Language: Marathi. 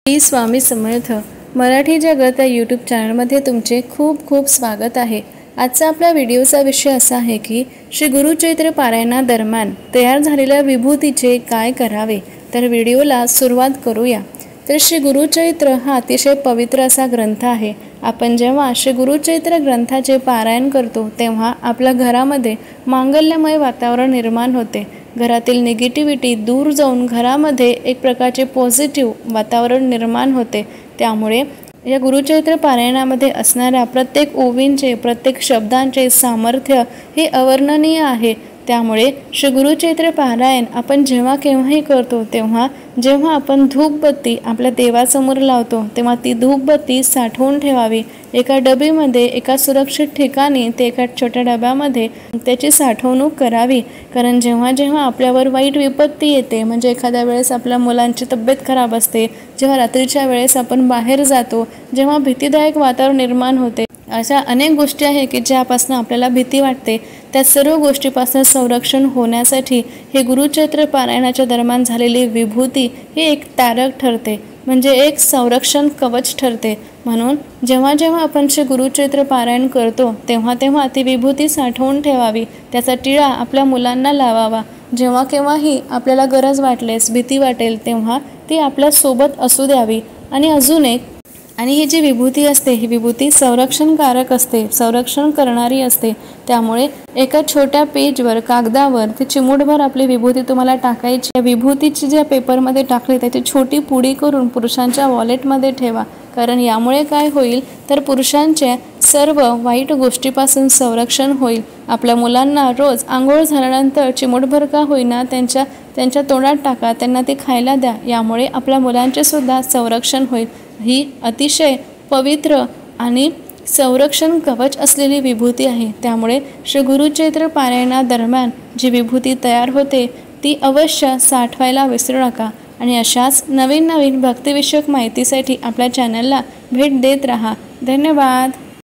श्री स्वामी समर्थ मराठी जगत या यूट्यूब चॅनलमध्ये तुमचे खूप खूप स्वागत आहे। आजचा आपला व्हिडिओचा विषय असा आहे की श्री गुरुचैत्र पारायणादरम्यान तयार झालेल्या विभूतीचे काय करावे। तर व्हिडिओला सुरुवात करूया। तर श्री गुरुचैत्र हा अतिशय पवित्र असा ग्रंथ आहे। आपण जेव्हा श्री गुरुचैत्र ग्रंथाचे पारायण करतो तेव्हा आपल्या घरामध्ये मांगल्यमय वातावरण निर्माण होते। घरातील निगेटिव्हिटी दूर जाऊन घरामध्ये एक प्रकारचे पॉझिटिव्ह वातावरण निर्माण होते। त्यामुळे या गुरुचैत्र पारायणामध्ये असणाऱ्या प्रत्येक ओवींचे प्रत्येक शब्दांचे सामर्थ्य हे अवर्णनीय आहे। त्यामुळे श्री गुरुचैत्र पारायण आपण जेव्हा केव्हाही करतो तेव्हा जेव्हा आपण धूपबत्ती आपल्या देवासमोर लावतो तेव्हा ती धूपबत्ती साठवून ठेवावी एका डबीमध्ये, एका सुरक्षित ठिकाणी, ते एका छोट्या डब्यामध्ये त्याची साठवणूक करावी। कारण जेव्हा जेव्हा आपल्यावर वाईट विपत्ती येते, म्हणजे एखाद्या वेळेस आपल्या मुलांची तब्येत खराब असते, जेव्हा रात्रीच्या वेळेस आपण बाहेर जातो, जेव्हा भीतीदायक वातावरण निर्माण होते, अशा अनेक गोष्टी आहेत की ज्यापासून आपल्याला भीती वाटते, त्या सर्व गोष्टीपासून संरक्षण होण्यासाठी हे गुरुचैत्र पारायणाच्या दरम्यान झालेली विभूती ही एक तारक ठरते, म्हणजे एक संरक्षण कवच ठरते। म्हणून जेव्हा जेव्हा आपण श्री गुरुचैत्र पारायण करतो तेव्हा तेव्हा ती विभूती साठवून ठेवावी, त्याचा टिळा आपल्या मुलांना लावावा। जेव्हा केव्हाही आपल्याला गरज वाटलेस, भीती वाटेल तेव्हा ती आपल्या सोबत असू द्यावी। आणि अजून एक, आणि ही जी विभूती असते ही विभूती संरक्षणकारक असते, संरक्षण करणारी असते। त्यामुळे एका छोट्या पेजवर, कागदावर ती चिमूटभर आपली विभूती तुम्हाला टाकायची। या विभूतीची ज्या पेपरमध्ये टाकली त्याची छोटी पुडी करून पुरुषांच्या वॉलेटमध्ये ठेवा। कारण यामुळे काय होईल तर पुरुषांच्या सर्व वाईट गोष्टीपासून संरक्षण होईल। आपल्या मुलांना रोज आंघोळ झाल्यानंतर चिमूटभर का होईना त्यांच्या तोंडात टाका, त्यांना ते खायला द्या। यामुळे आपल्या मुलांचे सुद्धा संरक्षण होईल। ही अतिशय पवित्र आणि संरक्षण कवच असलेली विभूती आहे। त्यामुळे श्री गुरुचैत्र पारायणादरम्यान जी विभूती तयार होते ती अवश्य साठवायला विसरू नका। आणि अशाच नवीन नवीन भक्तिविषयक माहितीसाठी आपल्या चॅनलला भेट देत राहा। धन्यवाद।